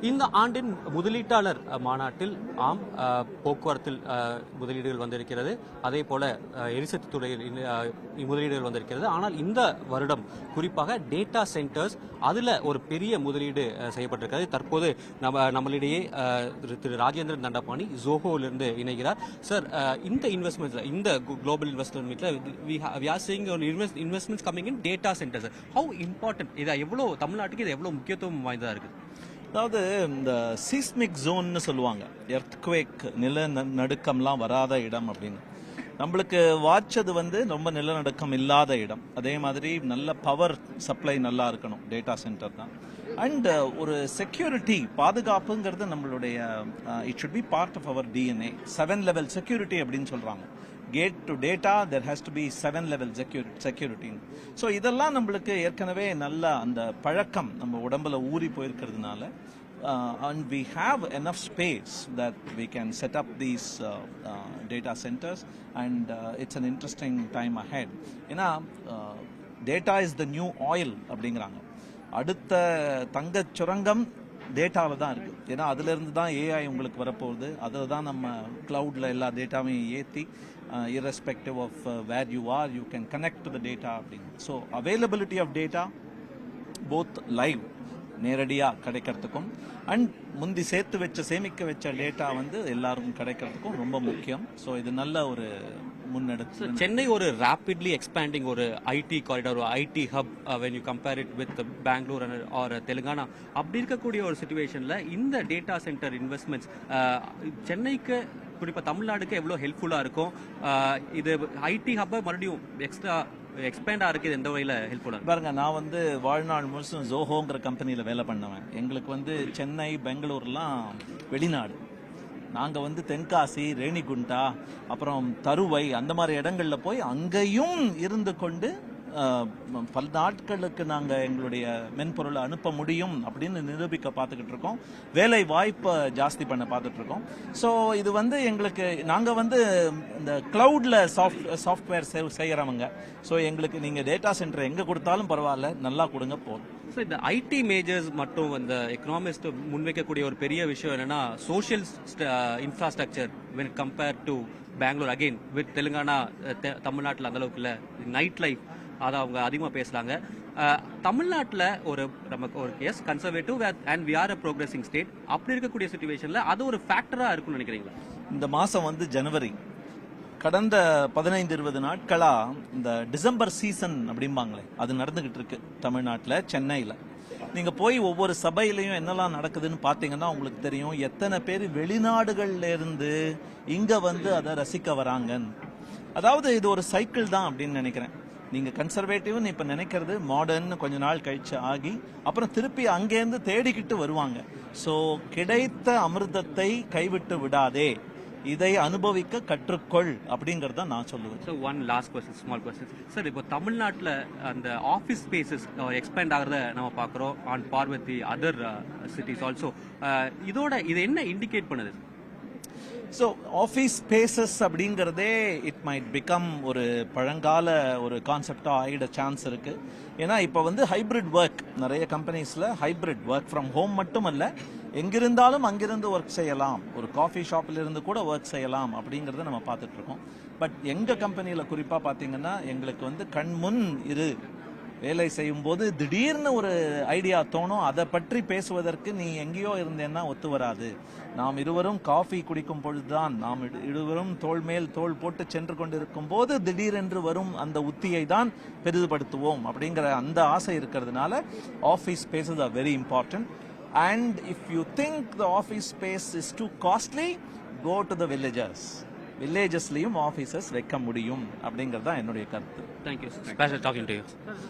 இந்த ஆண்டின் முதலீட்டாளர் மாநாட்டில் ஆம் போக்குவரத்தில் முதலீடுகள் வந்திருக்கிறது, அதே போல எரிசக்தி துறையில் முதலீடுகள் வந்திருக்கிறது. ஆனால் இந்த வருடம் குறிப்பாக டேட்டா சென்டர்ஸ் அதில் ஒரு பெரிய முதலீடு செய்யப்பட்டிருக்கிறது. தற்போது நம்மளிடையே திரு ராஜேந்திரன் தண்டபாணி ஜோஹோவிலிருந்து இணைகிறார். சார், இந்த இன்வெஸ்ட்மெண்ட்ல இந்த குளோபல் இன்வெஸ்ட்மெண்ட் மீட்ல we are seeing investments coming in data centers. How important இது எவ்வளவு தமிழ்நாட்டுக்கு இது எவ்வளவு முக்கியத்துவம் வாய்ந்ததா இருக்கு? அதாவது இந்த சீஸ்மிக் ஜோன்னு சொல்லுவாங்க, எர்த்குவேக் நிலநடுக்கம்லாம் வராத இடம் அப்படின்னு. நம்மளுக்கு வாட்சது ரொம்ப நிலநடுக்கம் இல்லாத இடம். அதே மாதிரி நல்ல பவர் சப்ளை நல்லா இருக்கணும், டேட்டா சென்டர் தான். அண்ட் ஒரு செக்யூரிட்டி பாதுகாப்புங்கிறது நம்மளுடைய it should be part of our DNA. 7 level security அப்படின்னு சொல்றாங்க. Gate to data there has to be 7 level security. So இதெல்லாம் நம்மளுக்கு ஏற்கனவே நல்ல அந்த பழக்கம் நம்ம உடம்புல ஊறி போயிருக்கிறதுனால and we have enough space that we can set up these data centers and it's an interesting time ahead. ஏன்னா data is the new oil அப்படிங்கிறாங்க. அடுத்த தங்கச் சுரங்கம் டேட்டாவில் தான் இருக்குது. ஏன்னா அதிலிருந்து தான் ஏஐ உங்களுக்கு வரப்போகுது. அதில் தான் நம்ம க்ளவுடில் எல்லா டேட்டாவையும் ஏற்றி irrespective of where you are, you can connect to the data அப்படின்னு. So availability of data both live நேரடியாக கிடைக்கிறதுக்கும் அண்ட் முந்தி சேமிக்க வச்ச டேட்டா எல்லாருக்கும் கிடைக்கிறதுக்கும் ரொம்ப முக்கியம். ஸோ இது நல்ல ஒரு முன்னெடுத்து. சென்னை ஒரு rapidly expanding ஒரு ஐடி காரிடார், ஒரு IT hub when you compare it with Bangalore or Telangana, அப்படி இருக்கக்கூடிய ஒரு சிச்சுவேஷன்ல இந்த டேட்டா சென்டர் இன்வெஸ்ட்மெண்ட்ஸ் சென்னைக்கு குறிப்பா தமிழ்நாடுக்கு எவ்வளவு ஹெல்ப்ஃபுல்லா இருக்கும்? இது ஐடி ஹப்பை மறுபடியும் எக்ஸ்ட்ரா எக்ஸ்பேண்ட் ஆகிறதுக்கு எந்த வகையில் ஹெல்ப்ஃபுல்லா பாருங்க, நான் வாழ்நாள் முழுசும் ஜோஹோங்கிற கம்பெனியில் வேலை பண்ணுவேன். எங்களுக்கு சென்னை பெங்களூர்லாம் வெளிநாடு. நாங்கள் தென்காசி, ரேணிகுண்டா, அப்புறம் தருவை, அந்த மாதிரி இடங்கள்ல போய் அங்கேயும் இருந்து கொண்டு பல நாட்களுக்கு நாங்கள் எங்களுடைய மென்பொருளை அனுப்ப முடியும் அப்படின்னு நிரூபிக்க பார்த்துக்கிட்டு இருக்கோம். வேலை வாய்ப்பை ஜாஸ்தி பண்ண பார்த்துட்டு இருக்கோம். ஸோ இது எங்களுக்கு நாங்கள் இந்த கிளவுட்ல சாஃப்ட்வேர் செய்கிறவங்க. ஸோ எங்களுக்கு நீங்கள் டேட்டா சென்டர் எங்கே கொடுத்தாலும் பரவாயில்ல, நல்லா கொடுங்க போதும். ஸோ இந்த ஐடி மேஜர்ஸ் மட்டும் இந்த எக்கனாமிஸ்ட் முன்வைக்கக்கூடிய ஒரு பெரிய விஷயம் என்னன்னா social infrastructure when compared to Bangalore again with Telangana, தமிழ்நாட்டில் அந்த அளவுக்கு இல்லை. நைட் லைஃப் அதை அவங்க அதிகமாக பேசுகிறாங்க. தமிழ்நாட்டில் நமக்கு ஒரு as conservative and we are a progressing state. அப்படி இருக்கக்கூடிய சுச்சுவேஷனில் அது ஒரு ஃபேக்டராக இருக்கும்னு நினைக்கிறீங்களா? இந்த மாதம் ஜனவரி, கடந்த 15-20 நாட்களா இந்த டிசம்பர் சீசன் அப்படிம்பாங்களே, அது நடந்துகிட்டு இருக்கு தமிழ்நாட்டில், சென்னையில். நீங்க போய் ஒவ்வொரு சபையிலையும் என்னெல்லாம் நடக்குதுன்னு பாத்தீங்கன்னா உங்களுக்கு தெரியும் எத்தனை பேர் வெளிநாடுகள்ல இருந்து இங்க அதை ரசிக்க வராங்கன்னு. அதாவது இது ஒரு சைக்கிள் தான் அப்படின்னு நினைக்கிறேன். நீங்க கன்சர்வேட்டிவ்னு இப்ப நினைக்கிறது மாடர்ன் கொஞ்ச நாள் கழிச்சு ஆகி அப்புறம் திருப்பி அங்கேருந்து தேடிக்கிட்டு வருவாங்க. ஸோ கிடைத்த அமிர்தத்தை கைவிட்டு விடாதே, இதை அனுபவிக்க கற்றுக்கொள் அப்படிங்கறத நான் சொல்லுவேன். So one last question, small question sir. இப்போ தமிழ்நாட்டில் அந்த ஆஃபீஸ் ஸ்பேசஸ் எக்ஸ்பேண்ட் ஆகிறத நம்ம பார்க்குறோம் on par with the other cities also. இது என்ன இண்டிகேட் பண்ணுது? ஸோ ஆஃபீஸ் ஸ்பேசஸ் அப்படிங்கிறதே இட் மைட் பிகம் ஒரு பழங்கால ஒரு கான்செப்டாக ஆகிட சான்ஸ் இருக்கு. ஏன்னா இப்போ ஹைபிரிட் ஒர்க், நிறைய கம்பெனிஸில் ஹைபிரிட் ஒர்க் ஃப்ரம் ஹோம் மட்டும் அல்ல, எங்கிருந்தாலும் அங்கிருந்து ஒர்க் செய்யலாம், ஒரு காஃபி ஷாப்பில் இருந்து கூட ஒர்க் செய்யலாம் அப்படிங்கிறத நம்ம பார்த்துட்டு இருக்கோம். பட் எங்கள் கம்பெனியில் குறிப்பாக பார்த்தீங்கன்னா எங்களுக்கு கண் முன் இரு வேலை செய்யும் போது திடீர்னு ஒரு ஐடியா தோணும், அதை பற்றி பேசுவதற்கு நீ எங்கேயோ இருந்தேன்னா ஒத்து வராது. நாம் இருவரும் காஃபி குடிக்கும் பொழுதுதான், நாம் இருவரும் தோள் மேல் தோள் போட்டு சென்று கொண்டிருக்கும் போது திடீரென்று வரும் அந்த உத்தியை தான் பெரிதுபடுத்துவோம் அப்படிங்கிற அந்த ஆசை இருக்கிறதுனால office spaces are very important. And if you think the office space is too costly, go to the வில்லேஜஸ்லயும் ஆஃபீஸஸ் வைக்க முடியும் அப்படிங்கிறது தான் என்னுடைய கருத்து. தேங்க்யூ.